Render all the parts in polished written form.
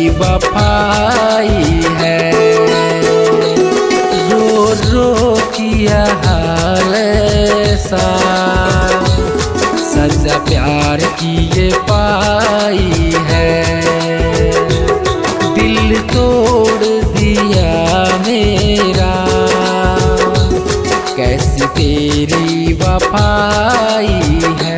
बेवफाई है। रो रो किया हाल ऐसा, सजा प्यार की ये पाई है। दिल तोड़ दिया मेरा, कैसी तेरी वफाई है।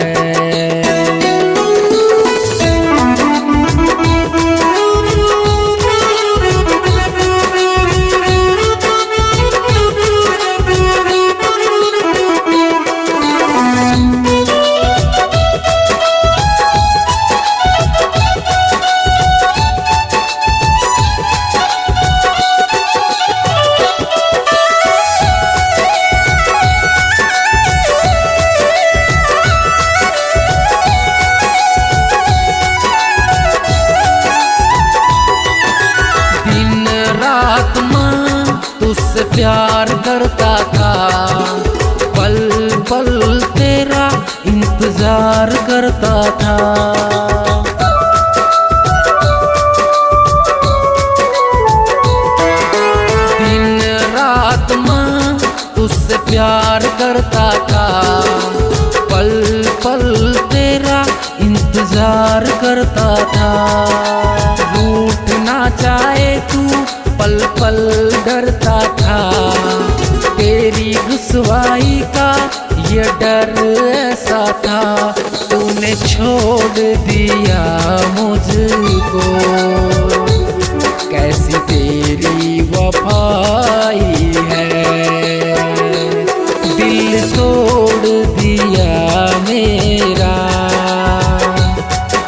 तुझसे प्यार करता था, पल पल तेरा इंतजार करता था। दिन रात माँ तुझसे प्यार करता था, पल पल तेरा इंतजार करता था। रूठ ना चाहे तू पल पल डरता था, तेरी रुसवाई का ये डर ऐसा था। तूने छोड़ दिया मुझको, कैसी तेरी वफाई है। दिल तोड़ दिया मेरा,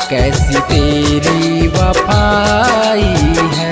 कैसी तेरी वफाई है।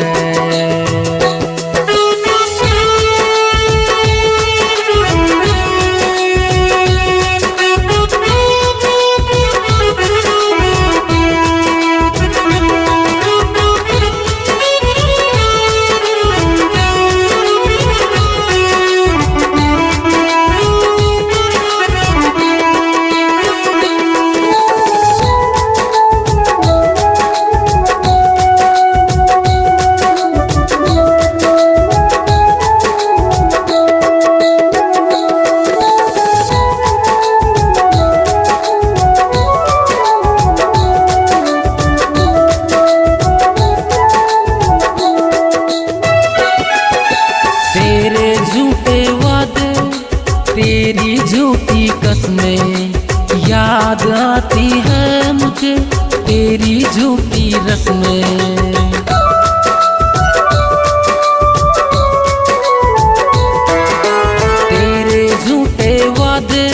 तेरी झूठी कसमें याद आती है मुझे, तेरी झूठी रस्में। तेरे झूठे वादे,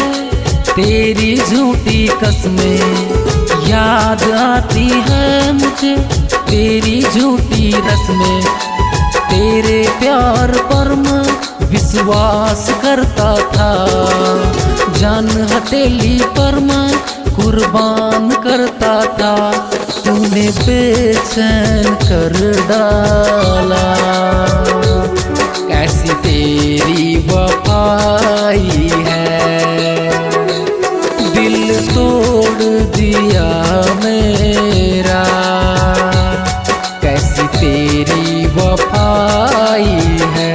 तेरी झूठी कसमें याद आती है मुझे, तेरी झूठी रस्में। तेरे प्यार पर मैं विश्वास करता था, जान हथेली पर मैं कुर्बान करता था। तूने बेचैन कर डाला, कैसी तेरी वफाई है। दिल तोड़ दिया मेरा, कैसी तेरी वफाई है।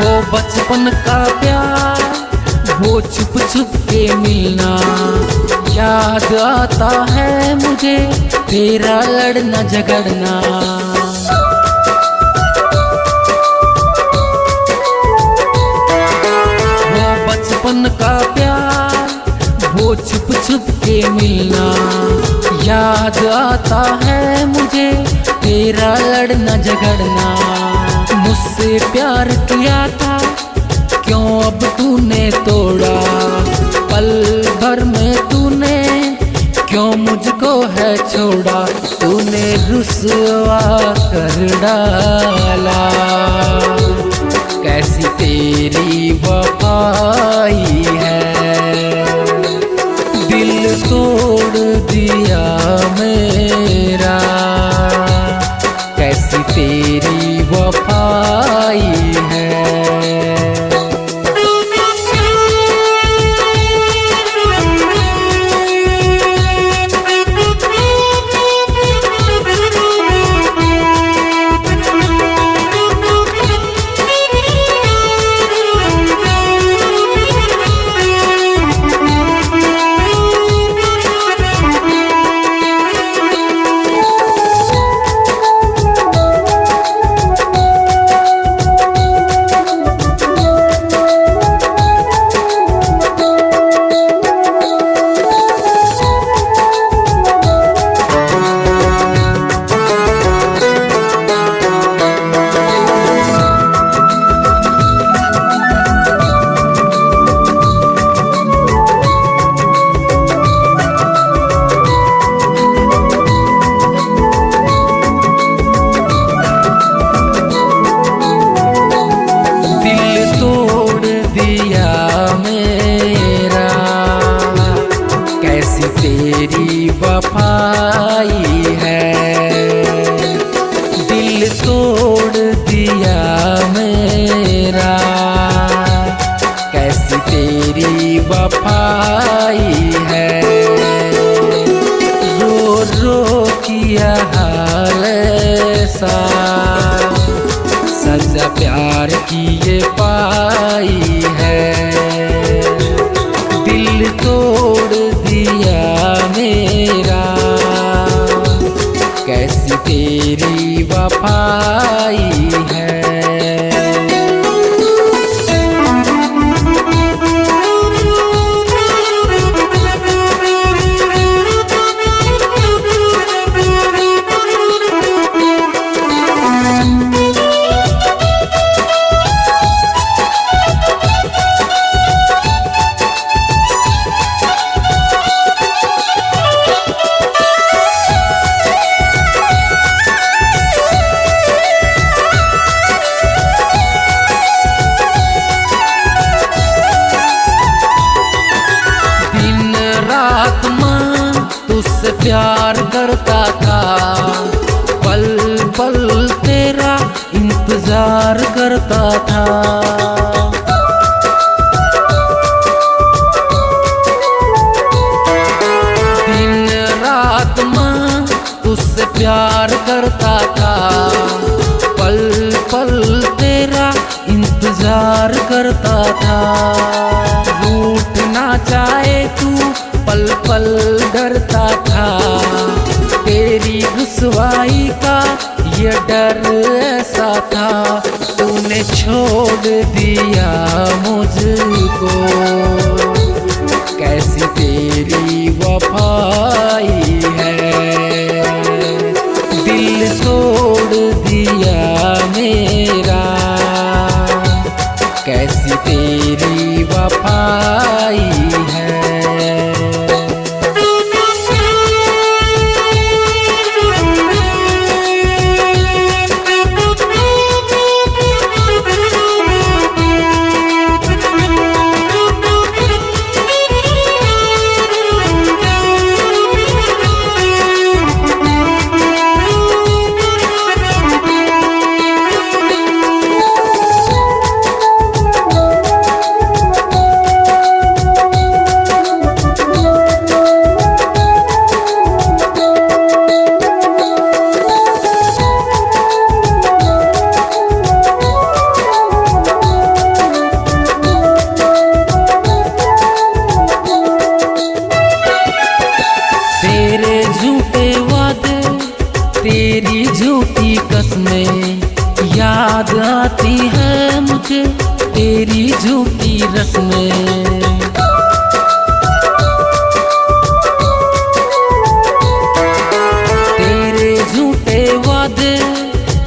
वो बचपन का प्यार, वो छुप छुप के मिलना, याद आता है मुझे तेरा लड़ना झगड़ना। वो बचपन का प्यार, वो छुप छुप के मिलना, याद आता है मुझे तेरा लड़ना झगड़ना। मुझसे प्यार किया था, क्यों अब तूने तोड़ा, पल भर में तू छोड़ा तूने रुसवा कर डाला। कैसी तेरी वफाई है, दिल तोड़ दिया मेरा। कैसी तेरी वफाई है। तेरी वफाई है, दिल तोड़ दिया मेरा। कैसी तेरी वफाई है। रो रो किया हाल ऐसा, सजा प्यार की ये पाई है। दिल तोड़ दिया मेरा, कैसी तेरी वफाई है। तुझसे प्यार करता था, पल पल तेरा इंतजार करता था। दिन रात माँ तुझसे प्यार करता था, पल पल तेरा इंतजार करता था। रूठना चाहे तू पल पल डरता था, तेरी रुसवाई का ये डर ऐसा था। तूने छोड़ दिया मुझको, कैसी तेरी वफाई है। दिल तोड़ दिया मेरा, कैसी तेरी वफाई है। तेरी झूठी कसमें याद आती है मुझे, तेरी झूठी रस्में। तेरे झूठे वादे,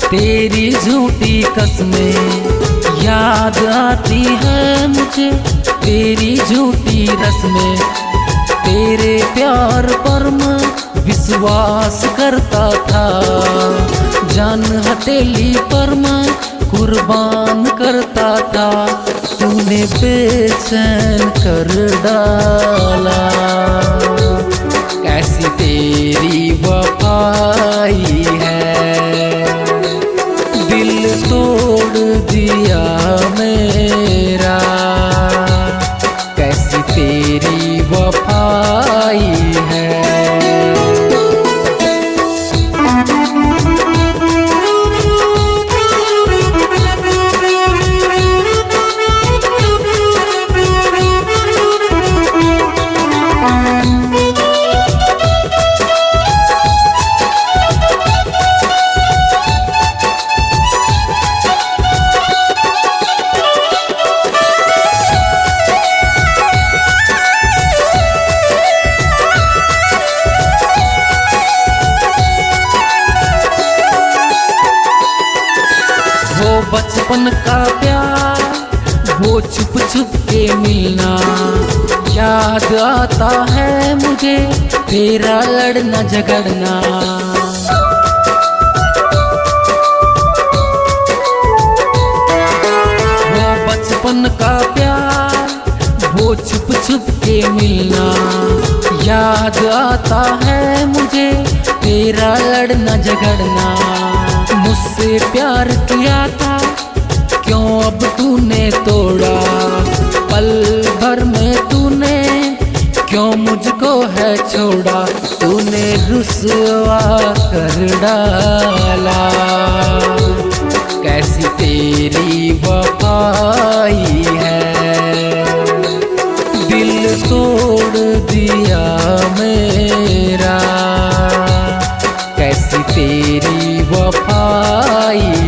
तेरी झूठी कसमें याद आती है मुझे, तेरी झूठी रस्में। तेरे प्यार पर मैं विश्वास करता था, जान हथेली पर मैं कुर्बान करता था। तूने बेचैन कर डाला, कैसी तेरी वफाई है। दिल तोड़ दिया मेरा, कैसी तेरी वफाई है। बचपन का प्यार, वो छुप छुप के मिलना, याद आता है मुझे तेरा लड़ना झगड़ना। वो बचपन का प्यार, वो छुप छुप के मिलना, याद आता है मुझे तेरा लड़ना झगड़ना। मुझसे प्यार किया था, क्यों अब तूने तोड़ा? पल भर में तूने क्यों मुझको है छोड़ा? तूने रुसवा कर डाला, कैसी तेरी वफाई है। दिल तोड़ दिया मेरा, कैसी तेरी वफाई